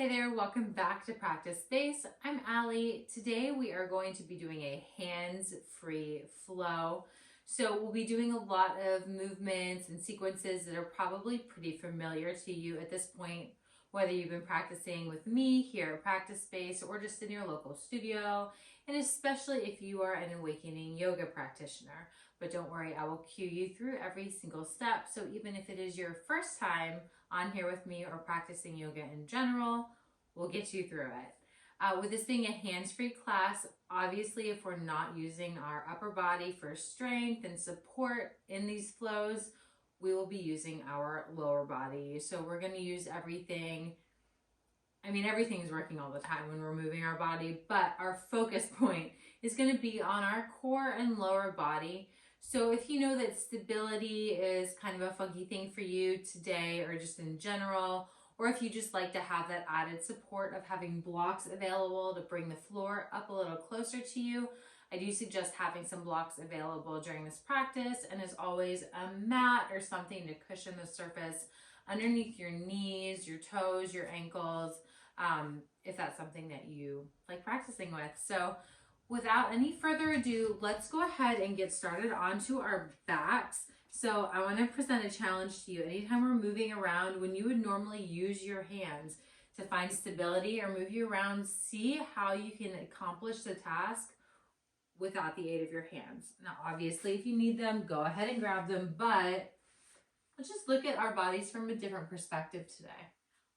Hey there, welcome back to Practice Space. I'm Allie. Today we are going to be doing a hands-free flow. So we'll be doing a lot of movements and sequences that are probably pretty familiar to you at this point, whether you've been practicing with me here at Practice Space or just in your local studio, and especially if you are an awakening yoga practitioner. But don't worry, I will cue you through every single step. So even if it is your first time on here with me or practicing yoga in general, we'll get you through it. With this being a hands-free class, obviously if we're not using our upper body for strength and support in these flows, we will be using our lower body. So we're going to use everything. Everything's working all the time when we're moving our body, but our focus point is going to be on our core and lower body. So if you know that stability is kind of a funky thing for you today or just in general, or if you just like to have that added support of having blocks available to bring the floor up a little closer to you, I do suggest having some blocks available during this practice, and as always, a mat or something to cushion the surface underneath your knees, your toes, your ankles, if that's something that you like practicing with. So without any further ado, let's go ahead and get started onto our backs. So I want to present a challenge to you. Anytime we're moving around, when you would normally use your hands to find stability or move you around, see how you can accomplish the task without the aid of your hands. Now, obviously, if you need them, go ahead and grab them, but let's just look at our bodies from a different perspective today.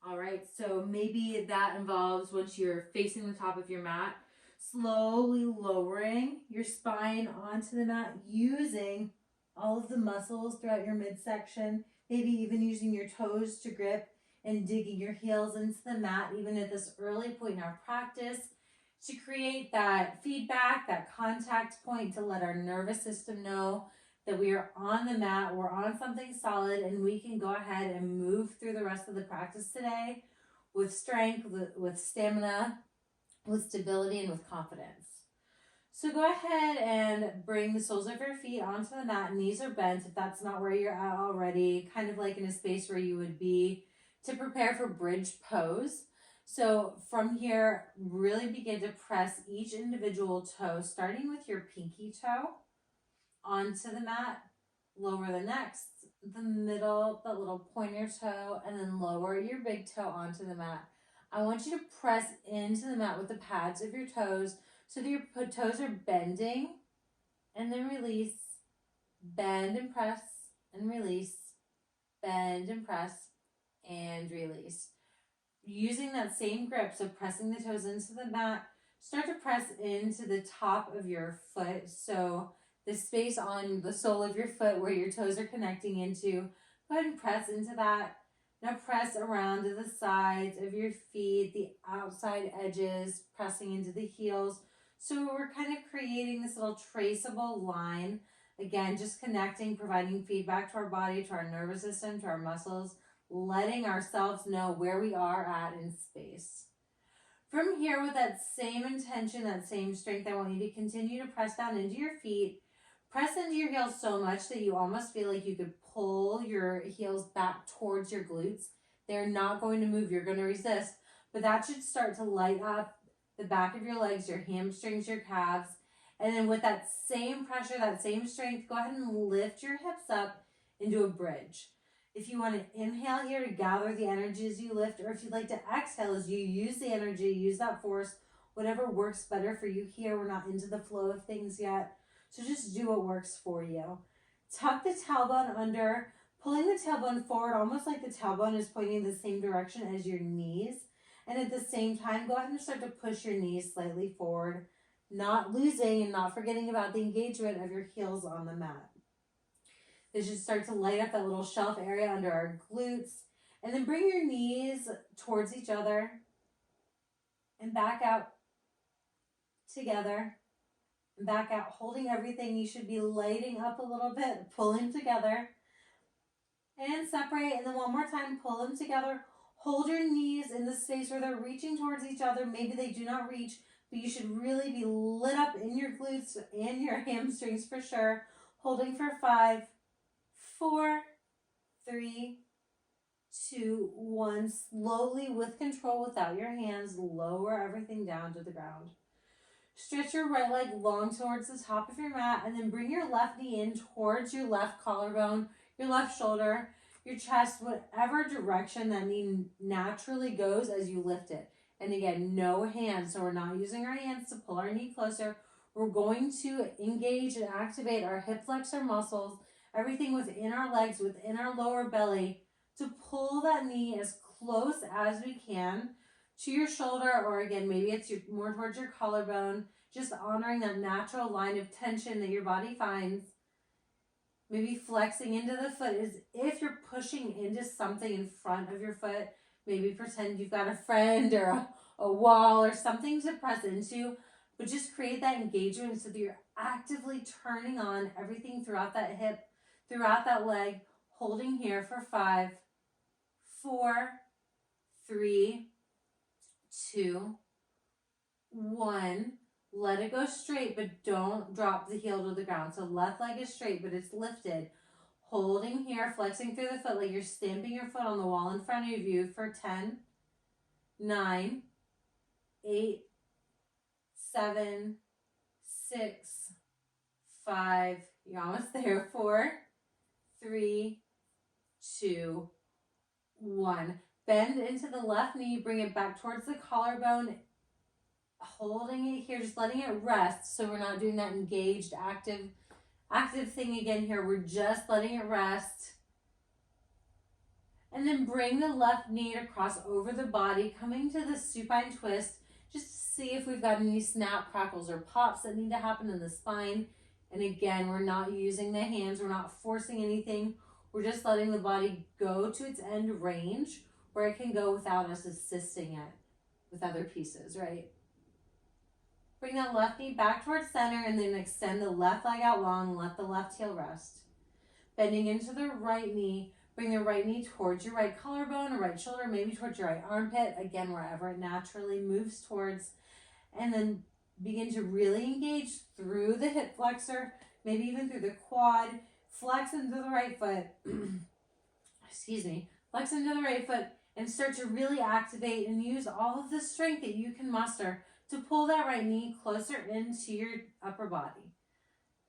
All right, so maybe that involves, once you're facing the top of your mat, slowly lowering your spine onto the mat, using all of the muscles throughout your midsection, maybe even using your toes to grip and digging your heels into the mat, even at this early point in our practice, to create that feedback, that contact point, to let our nervous system know that we are on the mat, we're on something solid, and we can go ahead and move through the rest of the practice today with strength, with stamina, with stability, and with confidence. So go ahead and bring the soles of your feet onto the mat. Knees are bent if that's not where you're at already, kind of like in a space where you would be to prepare for bridge pose. So from here, really begin to press each individual toe, starting with your pinky toe onto the mat, lower the next, the middle, the little pointer toe, and then lower your big toe onto the mat. I want you to press into the mat with the pads of your toes so that your toes are bending, and then release, bend and press, and release, bend and press, and release. Using that same grip, so pressing the toes into the mat, start to press into the top of your foot, so the space on the sole of your foot where your toes are connecting into, go ahead and press into that. Now press around to the sides of your feet, the outside edges, pressing into the heels. So we're kind of creating this little traceable line. Again, just connecting, providing feedback to our body, to our nervous system, to our muscles, letting ourselves know where we are at in space. From here, with that same intention, that same strength, I want you to continue to press down into your feet. Press into your heels so much that you almost feel like you could pull your heels back towards your glutes. They're not going to move. You're going to resist. But that should start to light up the back of your legs, your hamstrings, your calves. And then with that same pressure, that same strength, go ahead and lift your hips up into a bridge. If you want to inhale here to gather the energy as you lift, or if you'd like to exhale as you use the energy, use that force, whatever works better for you here. We're not into the flow of things yet. So just do what works for you. Tuck the tailbone under, pulling the tailbone forward, almost like the tailbone is pointing the same direction as your knees. And at the same time, go ahead and start to push your knees slightly forward, not losing and not forgetting about the engagement of your heels on the mat. This should start to light up that little shelf area under our glutes. And then bring your knees towards each other and back out together. Back out, holding everything. You should be lighting up a little bit, pulling together, and separate. And then one more time, pull them together. Hold your knees in the space where they're reaching towards each other. Maybe they do not reach, but you should really be lit up in your glutes and your hamstrings for sure. Holding for 5, 4, 3, 2, 1. Slowly, with control, without your hands, lower everything down to the ground. Stretch your right leg long towards the top of your mat, and then bring your left knee in towards your left collarbone, your left shoulder, your chest, whatever direction that knee naturally goes as you lift it. And again, no hands, so we're not using our hands to pull our knee closer. We're going to engage and activate our hip flexor muscles, everything within our legs, within our lower belly, to pull that knee as close as we can to your shoulder, or again, maybe it's more towards your collarbone, just honoring that natural line of tension that your body finds. Maybe flexing into the foot as if you're pushing into something in front of your foot. Maybe pretend you've got a friend or a wall or something to press into, but just create that engagement so that you're actively turning on everything throughout that hip, throughout that leg, holding here for 5, 4, 3, 2, 1. Let it go straight, but don't drop the heel to the ground. So left leg is straight, but it's lifted. Holding here, flexing through the foot like you're stamping your foot on the wall in front of you for 10, 9, 8, 7, 6, 5. You're almost there. 4, 3, 2, 1. Bend into the left knee, bring it back towards the collarbone, holding it here, just letting it rest. So we're not doing that engaged, active thing again here. We're just letting it rest. And then bring the left knee to cross over the body, coming to the supine twist, just to see if we've got any snap, crackles, or pops that need to happen in the spine. And again, we're not using the hands. We're not forcing anything. We're just letting the body go to its end range where it can go without us assisting it with other pieces, right? Bring that left knee back towards center and then extend the left leg out long and let the left heel rest. Bending into the right knee, bring the right knee towards your right collarbone or right shoulder, maybe towards your right armpit, again, wherever it naturally moves towards. And then begin to really engage through the hip flexor, maybe even through the quad. Flex into the right foot. Flex into the right foot and start to really activate and use all of the strength that you can muster to pull that right knee closer into your upper body.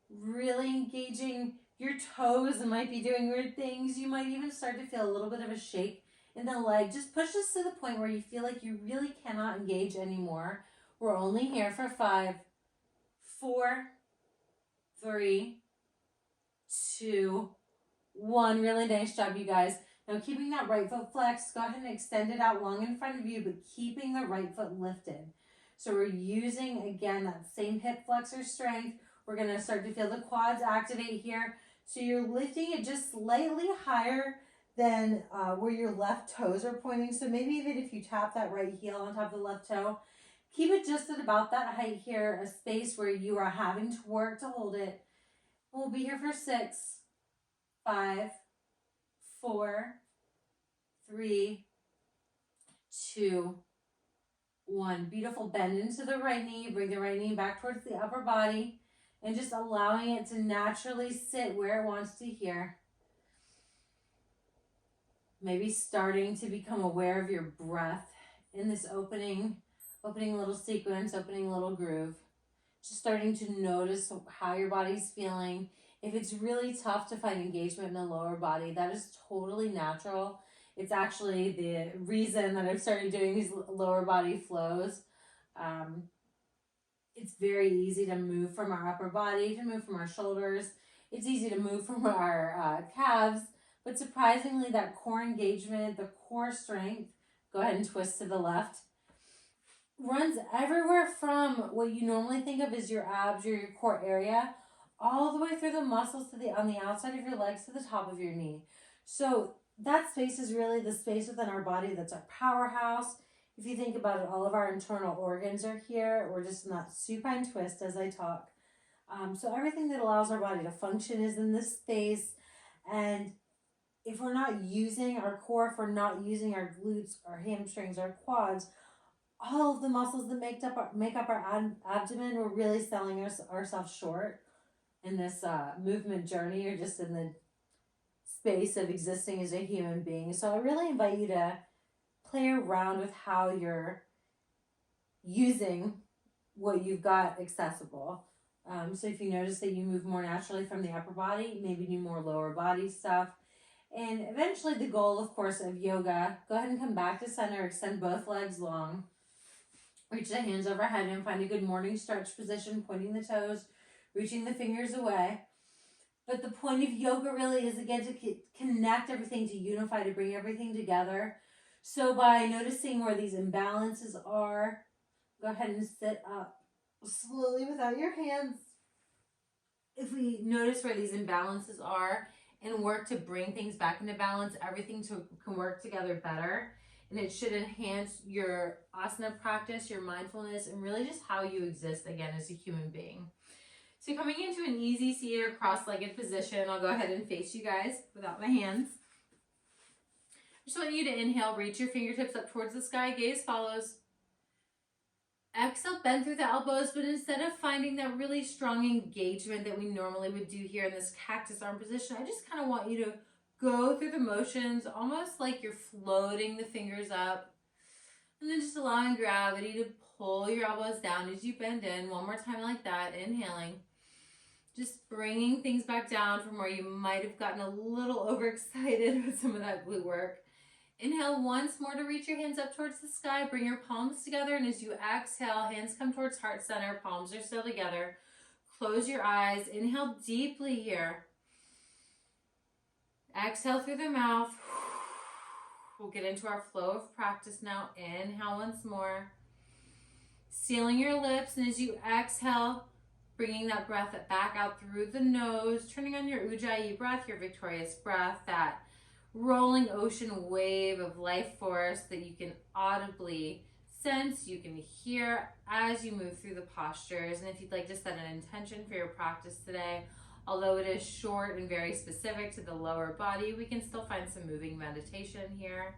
Really engaging your toes and might be doing weird things. You might even start to feel a little bit of a shake in the leg. Just push this to the point where you feel like you really cannot engage anymore. We're only here for 5, 4, 3, 2, 1. Really nice job, you guys. Now keeping that right foot flexed, go ahead and extend it out long in front of you, but keeping the right foot lifted. So we're using, again, that same hip flexor strength. We're going to start to feel the quads activate here. So you're lifting it just slightly higher than where your left toes are pointing. So maybe even if you tap that right heel on top of the left toe, keep it just at about that height here, a space where you are having to work to hold it. We'll be here for 6, 5, 4, 3, 2, 1. Beautiful. Bend into the right knee. Bring the right knee back towards the upper body and just allowing it to naturally sit where it wants to here. Maybe starting to become aware of your breath in this opening little sequence, opening little groove. Just starting to notice how your body's feeling. If it's really tough to find engagement in the lower body, that is totally natural. It's actually the reason that I've started doing these lower body flows. It's very easy to move from our upper body, to move from our shoulders. It's easy to move from our calves. But surprisingly, that core engagement, the core strength, go ahead and twist to the left, runs everywhere from what you normally think of as your abs or your core area, all the way through the muscles on the outside of your legs to the top of your knee. So that space is really the space within our body that's our powerhouse. If you think about it, all of our internal organs are here. We're just in that supine twist as I talk. So everything that allows our body to function is in this space. And if we're not using our core, if we're not using our glutes, our hamstrings, our quads, all of the muscles that make up our abdomen, we're really selling ourselves short in this movement journey, or just in the space of existing as a human being. So I really invite you to play around with how you're using what you've got accessible. So if you notice that you move more naturally from the upper body, maybe do more lower body stuff. And eventually the goal, of course, of yoga, go ahead and come back to center, extend both legs long. Reach the hands overhead and find a good morning stretch position, pointing the toes, reaching the fingers away. But the point of yoga really is, again, to connect everything, to unify, to bring everything together. So by noticing where these imbalances are, go ahead and sit up slowly without your hands. If we notice where these imbalances are and work to bring things back into balance, everything can work together better. And it should enhance your asana practice, your mindfulness, and really just how you exist again as a human being. So coming into an easy seated or cross-legged position, I'll go ahead and face you guys without my hands. I just want you to inhale, reach your fingertips up towards the sky, gaze follows. Exhale, bend through the elbows, but instead of finding that really strong engagement that we normally would do here in this cactus arm position, I just kind of want you to go through the motions, almost like you're floating the fingers up, and then just allowing gravity to pull your elbows down as you bend in. One more time like that, inhaling. Just bringing things back down from where you might have gotten a little overexcited with some of that glute work. Inhale once more to reach your hands up towards the sky. Bring your palms together, and as you exhale, hands come towards heart center. Palms are still together. Close your eyes. Inhale deeply here. Exhale through the mouth. We'll get into our flow of practice now. Inhale once more. Sealing your lips, and as you exhale, bringing that breath back out through the nose, turning on your Ujjayi breath, your victorious breath, that rolling ocean wave of life force that you can audibly sense, you can hear as you move through the postures. And if you'd like to set an intention for your practice today, although it is short and very specific to the lower body, we can still find some moving meditation here.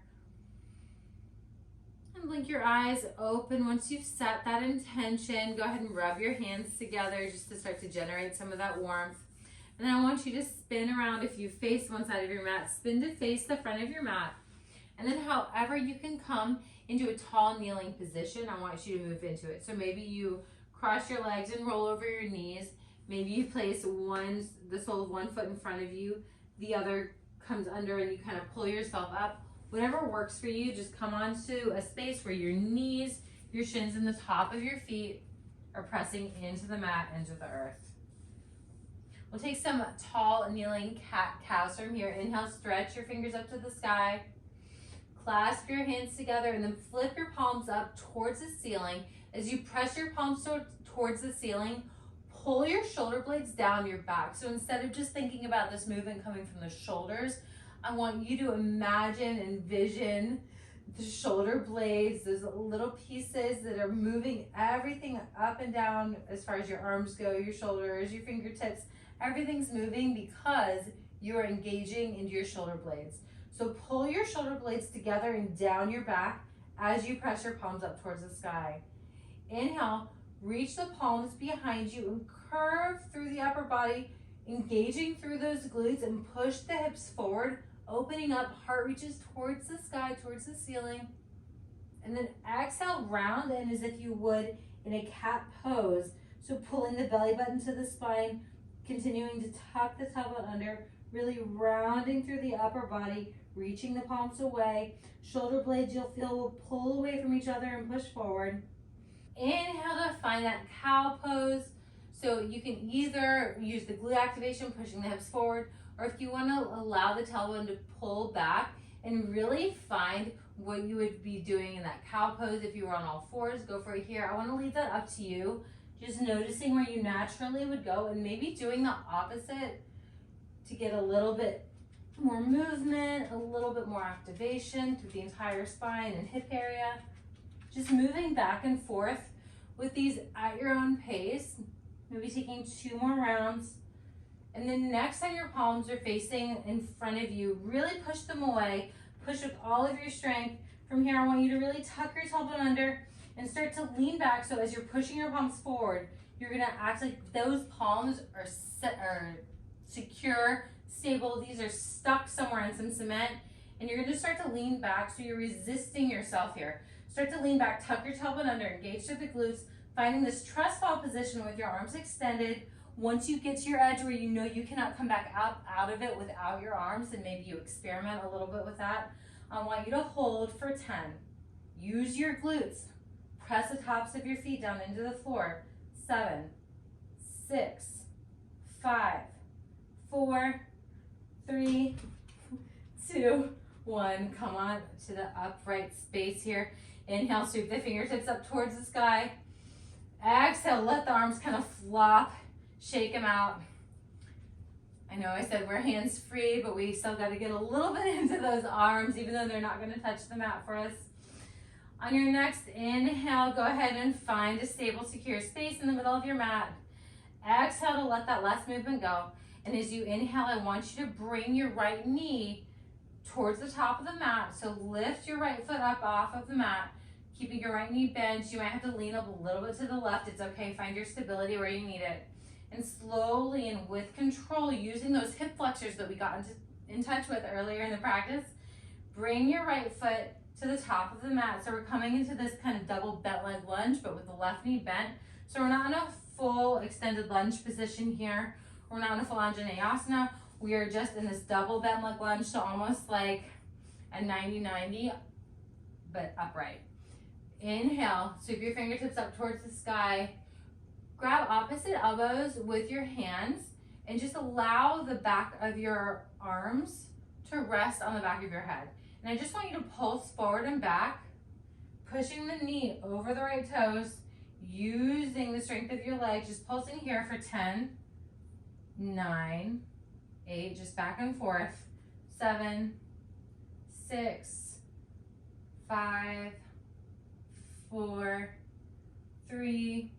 And blink your eyes open. Once you've set that intention, go ahead and rub your hands together just to start to generate some of that warmth. And then I want you to spin around. If you face one side of your mat, spin to face the front of your mat. And then however you can come into a tall kneeling position, I want you to move into it. So maybe you cross your legs and roll over your knees. Maybe you place the sole of one foot in front of you, the other comes under, and you kind of pull yourself up. Whatever works for you, just come onto a space where your knees, your shins, and the top of your feet are pressing into the mat, into the earth. We'll take some tall kneeling cat-cows from here. Inhale, stretch your fingers up to the sky. Clasp your hands together and then flip your palms up towards the ceiling. As you press your palms towards the ceiling, pull your shoulder blades down your back. So instead of just thinking about this movement coming from the shoulders, I want you to imagine, envision the shoulder blades, those little pieces that are moving everything up and down as far as your arms go, your shoulders, your fingertips. Everything's moving because you are engaging into your shoulder blades. So pull your shoulder blades together and down your back as you press your palms up towards the sky. Inhale, reach the palms behind you and curve through the upper body, engaging through those glutes, and push the hips forward, opening up, heart reaches towards the sky, towards the ceiling. And then exhale, round in as if you would in a cat pose. So pulling the belly button to the spine, continuing to tuck the tailbone under, really rounding through the upper body, reaching the palms away. Shoulder blades you'll feel will pull away from each other and push forward. Inhale to find that cow pose. So you can either use the glute activation, pushing the hips forward, or if you want to allow the tailbone to pull back and really find what you would be doing in that cow pose. If you were on all fours, go for it here. I want to leave that up to you. Just noticing where you naturally would go and maybe doing the opposite to get a little bit more movement, a little bit more activation through the entire spine and hip area. Just moving back and forth with these at your own pace. Maybe taking 2 more rounds. And then next time your palms are facing in front of you, really push them away. Push with all of your strength. From here, I want you to really tuck your tailbone under and start to lean back. So as you're pushing your palms forward, you're gonna act like those palms are secure stable. These are stuck somewhere in some cement, and you're gonna start to lean back, so you're resisting yourself here. Start to lean back, tuck your tailbone under, engage through the glutes, finding this trust fall position with your arms extended. Once you get to your edge where you know you cannot come back up out of it without your arms, and maybe you experiment a little bit with that, I want you to hold for 10. Use your glutes. Press the tops of your feet down into the floor. 7, 6, 5, 4, 3, 2, 1. Come on to the upright space here. Inhale, sweep the fingertips up towards the sky. Exhale, let the arms kind of flop. Shake them out. I know I said we're hands free, but we still got to get a little bit into those arms, even though they're not going to touch the mat for us. On your next inhale, go ahead and find a stable, secure space in the middle of your mat. Exhale to let that last movement go. And as you inhale, I want you to bring your right knee towards the top of the mat. So lift your right foot up off of the mat, keeping your right knee bent. You might have to lean up a little bit to the left. It's okay. Find your stability where you need it. And slowly and with control, using those hip flexors that we got in touch with earlier in the practice, bring your right foot to the top of the mat. So we're coming into this kind of double bent leg lunge, but with the left knee bent. So we're not in a full extended lunge position here. We're not in a full Anjaneyasana. We are just in this double bent leg lunge, so almost like a 90-90, but upright. Inhale, sweep your fingertips up towards the sky. Grab opposite elbows with your hands and just allow the back of your arms to rest on the back of your head. And I just want you to pulse forward and back, pushing the knee over the right toes, using the strength of your legs, just pulsing here for 10, 9, 8, just back and forth, 7, 6, 5, 4, 3,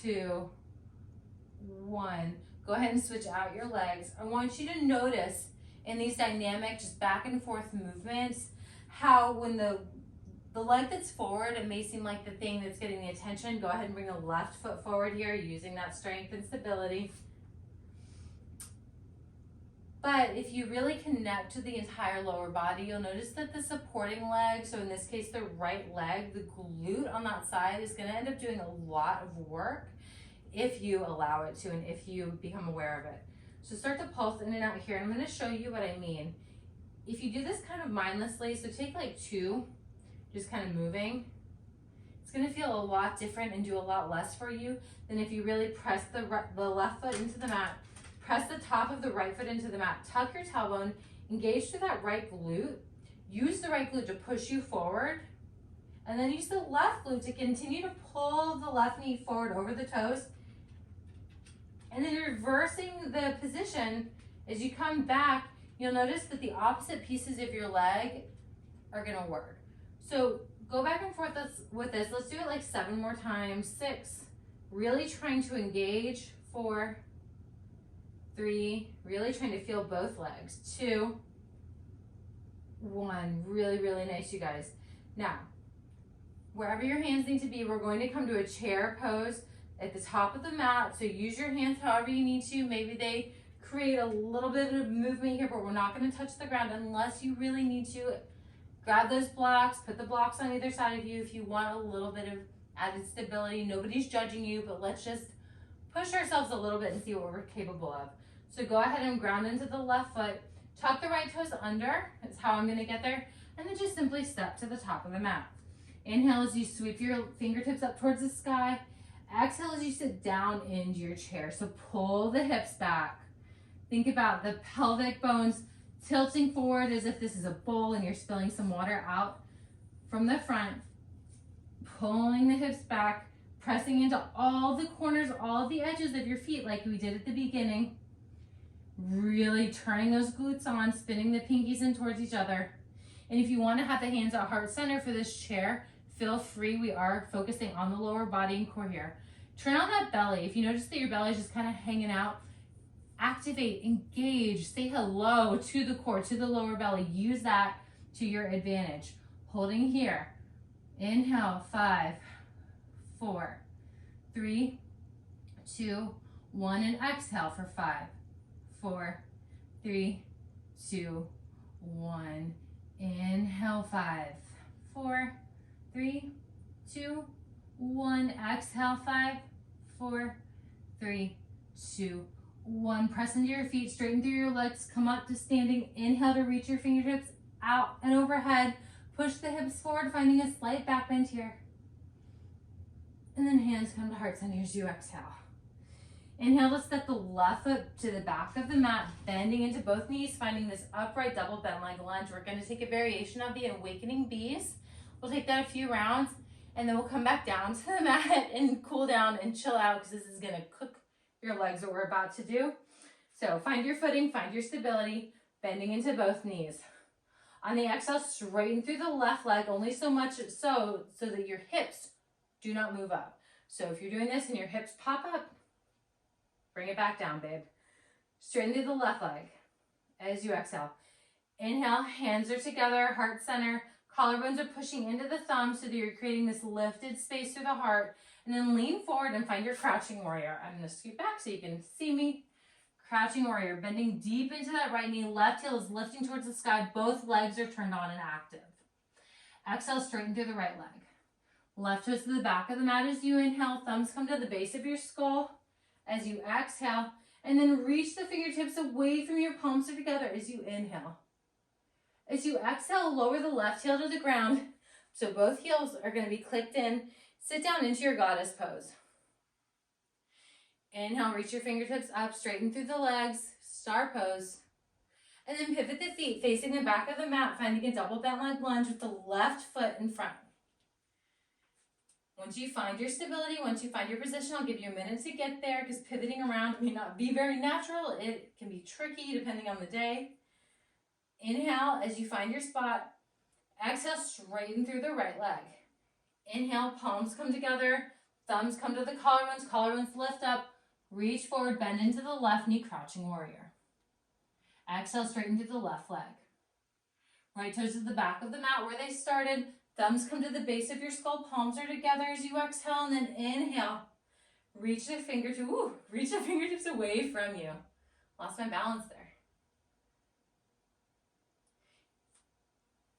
2, 1. Go ahead and switch out your legs. I want you to notice in these dynamic, just back and forth movements, how when the leg that's forward, it may seem like the thing that's getting the attention. Go ahead and bring the left foot forward here, using that strength and stability. But if you really connect to the entire lower body, you'll notice that the supporting leg, so in this case, the right leg, the glute on that side is gonna end up doing a lot of work if you allow it to and if you become aware of it. So start to pulse in and out here. I'm gonna show you what I mean. If you do this kind of mindlessly, so take like 2, just kind of moving, it's gonna feel a lot different and do a lot less for you than if you really press the left foot into the mat. Press the top of the right foot into the mat. Tuck your tailbone. Engage through that right glute. Use the right glute to push you forward. And then use the left glute to continue to pull the left knee forward over the toes. And then reversing the position, as you come back, you'll notice that the opposite pieces of your leg are gonna work. So go back and forth with this. Let's do it like 7 more times. 6, really trying to engage. 4, 3, really trying to feel both legs. 2, 1, really, really nice, you guys. Now, wherever your hands need to be, we're going to come to a chair pose at the top of the mat. So use your hands however you need to. Maybe they create a little bit of movement here, but we're not going to touch the ground unless you really need to. Grab those blocks, put the blocks on either side of you if you want a little bit of added stability. Nobody's judging you, but let's just push ourselves a little bit and see what we're capable of. So go ahead and ground into the left foot. Tuck the right toes under. That's how I'm going to get there. And then just simply step to the top of the mat. Inhale as you sweep your fingertips up towards the sky. Exhale as you sit down into your chair. So pull the hips back. Think about the pelvic bones tilting forward as if this is a bowl and you're spilling some water out from the front. Pulling the hips back, pressing into all the corners, all of the edges of your feet like we did at the beginning. Really turning those glutes on, spinning the pinkies in towards each other. And if you want to have the hands at heart center for this chair, feel free. We are focusing on the lower body and core here. Turn on that belly. If you notice that your belly is just kind of hanging out, activate, engage, say hello to the core, to the lower belly. Use that to your advantage. Holding here. Inhale, 5, 4, 3, 2, 1, and exhale for 5, 4, 3, 2, 1. Inhale, 5, 4, 3, 2, 1. Exhale, 5, 4, 3, 2, 1. Press into your feet, straighten through your legs, come up to standing. Inhale to reach your fingertips out and overhead. Push the hips forward, finding a slight back bend here. And then hands come to heart center as you exhale. Inhale to step the left foot to the back of the mat, bending into both knees, finding this upright double bent leg lunge. We're going to take a variation of the awakening bees. We'll take that a few rounds, and then we'll come back down to the mat and cool down and chill out, because this is going to cook your legs, what we're about to do. So find your footing, find your stability, bending into both knees. On the exhale, straighten through the left leg, only so much so that your hips do not move up. So if you're doing this and your hips pop up, bring it back down, babe. Straighten through the left leg as you exhale. Inhale, hands are together, heart center. Collarbones are pushing into the thumbs so that you're creating this lifted space through the heart. And then lean forward and find your crouching warrior. I'm going to scoot back so you can see me. Crouching warrior, bending deep into that right knee. Left heel is lifting towards the sky. Both legs are turned on and active. Exhale, straighten through the right leg. Left toes to the back of the mat as you inhale. Thumbs come to the base of your skull as you exhale. And then reach the fingertips away from your palms are together as you inhale. As you exhale, lower the left heel to the ground. So both heels are going to be clicked in. Sit down into your goddess pose. Inhale, reach your fingertips up, straighten through the legs, star pose. And then pivot the feet facing the back of the mat, finding a double bent leg lunge with the left foot in front. Once you find your stability, once you find your position, I'll give you a minute to get there, because pivoting around may not be very natural. It can be tricky depending on the day. Inhale as you find your spot. Exhale, straighten through the right leg. Inhale, palms come together, thumbs come to the collarbones lift up, reach forward, bend into the left knee, crouching warrior. Exhale, straighten through the left leg. Right toes to the back of the mat where they started, thumbs come to the base of your skull, palms are together as you exhale, and then inhale, reach the fingertips away from you. Lost my balance there.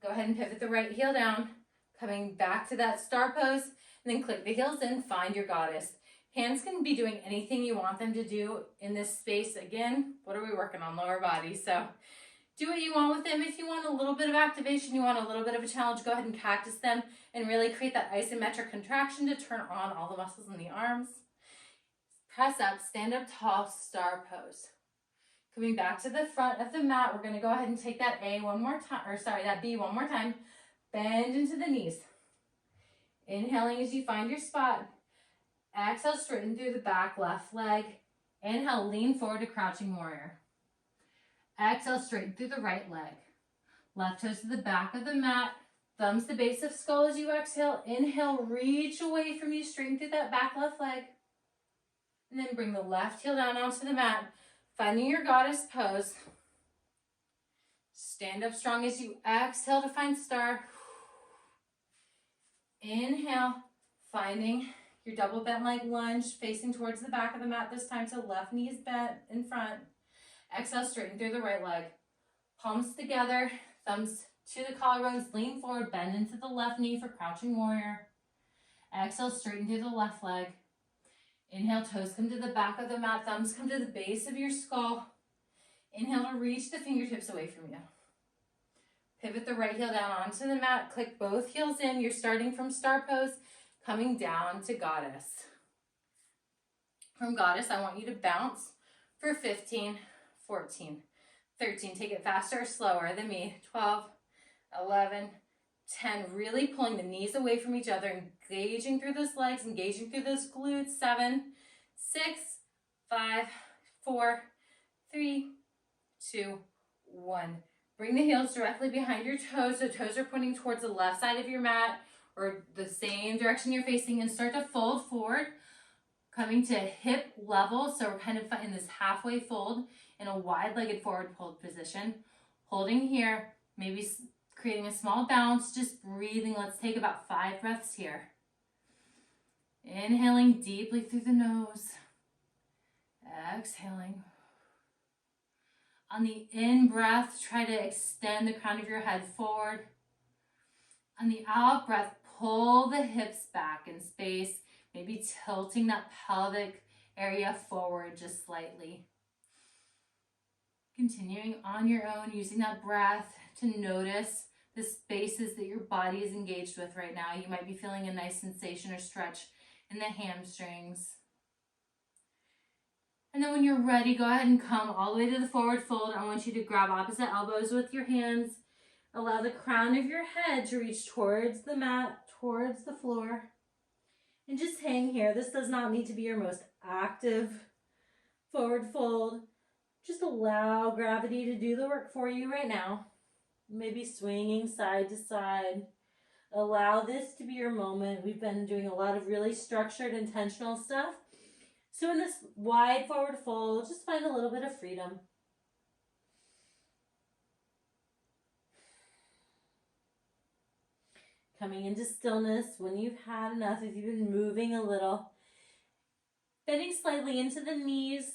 Go ahead and pivot the right heel down, coming back to that star pose, and then click the heels in, find your goddess. Hands can be doing anything you want them to do in this space. Again, what are we working on? Lower body. So do what you want with them. If you want a little bit of activation, you want a little bit of a challenge, go ahead and cactus them and really create that isometric contraction to turn on all the muscles in the arms. Press up, stand up tall, star pose. Coming back to the front of the mat, we're going to go ahead and take that B one more time. Bend into the knees. Inhaling as you find your spot. Exhale, straighten through the back left leg. Inhale, lean forward to crouching warrior. Exhale, straighten through the right leg. Left toes to the back of the mat. Thumbs to base of skull as you exhale. Inhale, reach away from you, straighten through that back left leg. And then bring the left heel down onto the mat. Finding your goddess pose. Stand up strong as you exhale to find star. Inhale, finding your double bent leg lunge, facing towards the back of the mat this time, so left knee is bent in front. Exhale, straighten through the right leg. Palms together, thumbs to the collarbones, lean forward, bend into the left knee for crouching warrior. Exhale, straighten through the left leg. Inhale, toes come to the back of the mat, thumbs come to the base of your skull. Inhale to reach the fingertips away from you. Pivot the right heel down onto the mat, click both heels in. You're starting from star pose, coming down to goddess. From goddess, I want you to bounce for 15, 14, 13. Take it faster or slower than me. 12, 11, 10. Really pulling the knees away from each other, engaging through those legs, engaging through those glutes. 7, 6, 5, 4, 3, 2, 1. Bring the heels directly behind your toes. So toes are pointing towards the left side of your mat or the same direction you're facing, and start to fold forward, coming to hip level. So we're kind of in this halfway fold in a wide-legged forward fold position. Holding here, maybe creating a small bounce, just breathing. Let's take about 5 breaths here. Inhaling deeply through the nose. Exhaling. On the in-breath, try to extend the crown of your head forward. On the out-breath, pull the hips back in space, maybe tilting that pelvic area forward just slightly. Continuing on your own, using that breath to notice the spaces that your body is engaged with right now. You might be feeling a nice sensation or stretch in the hamstrings. And then when you're ready, go ahead and come all the way to the forward fold. I want you to grab opposite elbows with your hands. Allow the crown of your head to reach towards the mat, towards the floor. And just hang here. This does not need to be your most active forward fold. Just allow gravity to do the work for you right now. Maybe swinging side to side. Allow this to be your moment. We've been doing a lot of really structured, intentional stuff. So in this wide forward fold, just find a little bit of freedom. Coming into stillness when you've had enough, if you've been moving a little. Bending slightly into the knees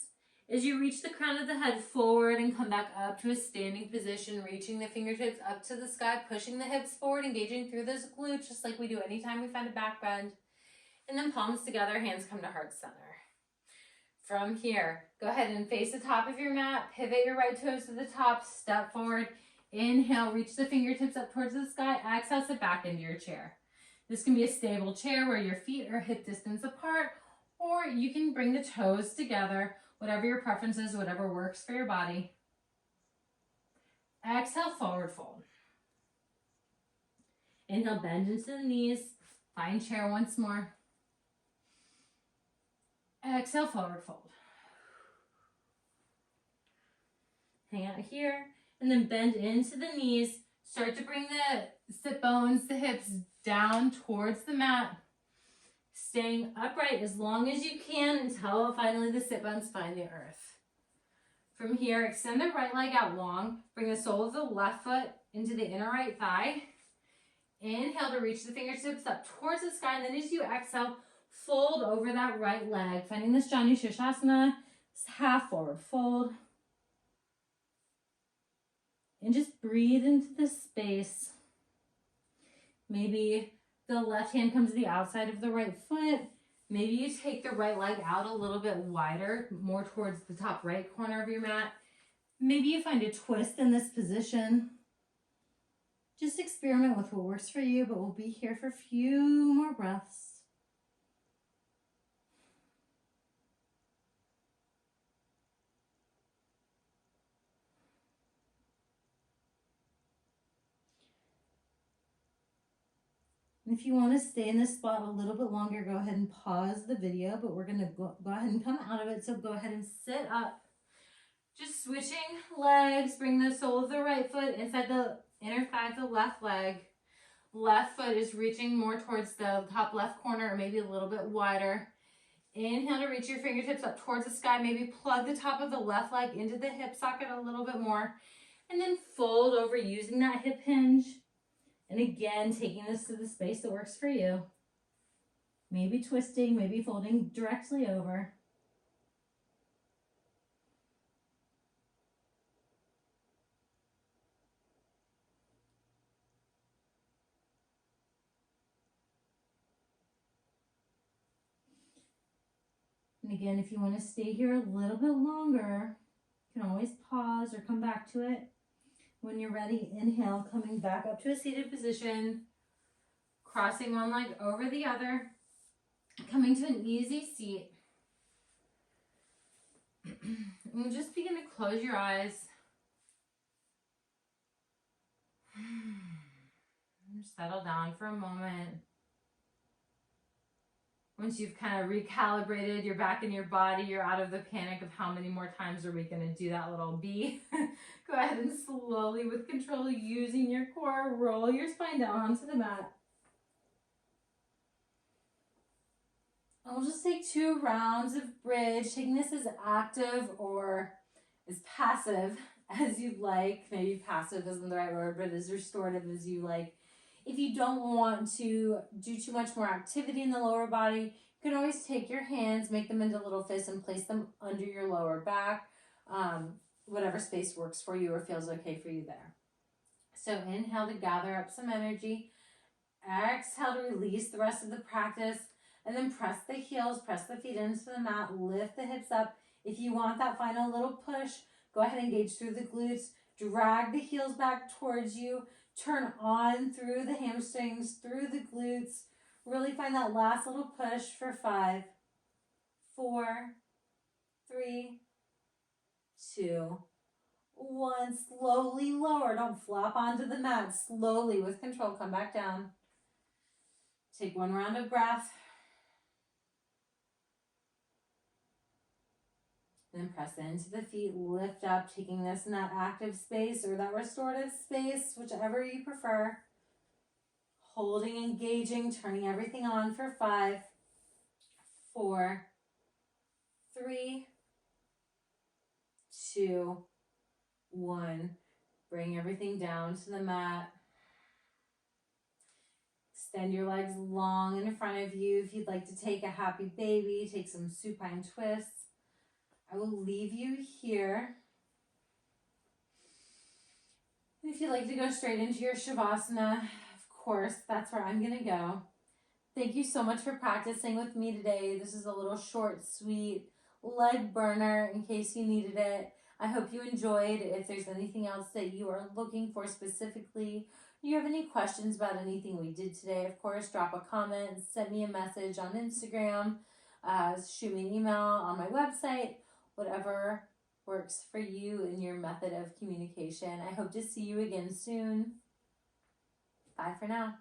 as you reach the crown of the head forward and come back up to a standing position, reaching the fingertips up to the sky, pushing the hips forward, engaging through those glutes, just like we do anytime we find a back bend. And then palms together, hands come to heart center. From here, go ahead and face the top of your mat, pivot your right toes to the top, step forward, inhale, reach the fingertips up towards the sky, exhale, sit back into your chair. This can be a stable chair where your feet are hip distance apart, or you can bring the toes together, whatever your preference is, whatever works for your body. Exhale, forward fold. Inhale, bend into the knees, find chair once more. Exhale, forward fold. Hang out here, and then bend into the knees. Start to bring the sit bones, the hips down towards the mat. Staying upright as long as you can until finally the sit bones find the earth. From here, extend the right leg out long. Bring the sole of the left foot into the inner right thigh. Inhale to reach the fingertips up towards the sky. And then as you exhale, fold over that right leg. Finding this Janu Shirshasana, this half forward fold. And just breathe into this space. Maybe the left hand comes to the outside of the right foot. Maybe you take the right leg out a little bit wider, more towards the top right corner of your mat. Maybe you find a twist in this position. Just experiment with what works for you, but we'll be here for a few more breaths. If you want to stay in this spot a little bit longer, go ahead and pause the video, but we're going to go ahead and come out of it. So go ahead and sit up. Just switching legs, bring the sole of the right foot inside the inner thigh of the left leg. Left foot is reaching more towards the top left corner, or maybe a little bit wider. Inhale to reach your fingertips up towards the sky. Maybe plug the top of the left leg into the hip socket a little bit more. And then fold over using that hip hinge. And again, taking this to the space that works for you. Maybe twisting, maybe folding directly over. And again, if you want to stay here a little bit longer, you can always pause or come back to it. When you're ready, inhale, coming back up to a seated position, crossing one leg over the other, coming to an easy seat. And just begin to close your eyes. Settle down for a moment. Once you've kind of recalibrated, you're back in your body, you're out of the panic of how many more times are we going to do that little B. Go ahead and slowly, with control, using your core, roll your spine down onto the mat. I'll just take 2 rounds of bridge, taking this as active or as passive as you'd like. Maybe passive isn't the right word, but as restorative as you like. If you don't want to do too much more activity in the lower body, you can always take your hands, make them into little fists, and place them under your lower back. whatever space works for you or feels okay for you there. So inhale to gather up some energy. Exhale to release the rest of the practice. And then press the heels, press the feet into the mat, lift the hips up. If you want that final little push, go ahead and engage through the glutes. Drag the heels back towards you. Turn on through the hamstrings, through the glutes. Really find that last little push for 5, 4, 3, 2, 1. Slowly lower. Don't flop onto the mat. Slowly, with control, come back down. Take one round of breath. Then press into the feet, lift up, taking this in that active space or that restorative space, whichever you prefer. Holding, engaging, turning everything on for 5, 4, 3, 2, 1. Bring everything down to the mat. Extend your legs long in front of you. If you'd like to take a happy baby, take some supine twists. I will leave you here. And if you'd like to go straight into your Shavasana, of course, that's where I'm going to go. Thank you so much for practicing with me today. This is a little short, sweet leg burner in case you needed it. I hope you enjoyed. If there's anything else that you are looking for specifically, you have any questions about anything we did today, of course, drop a comment, send me a message on Instagram, shoot me an email on my website, whatever works for you in your method of communication. I hope to see you again soon. Bye for now.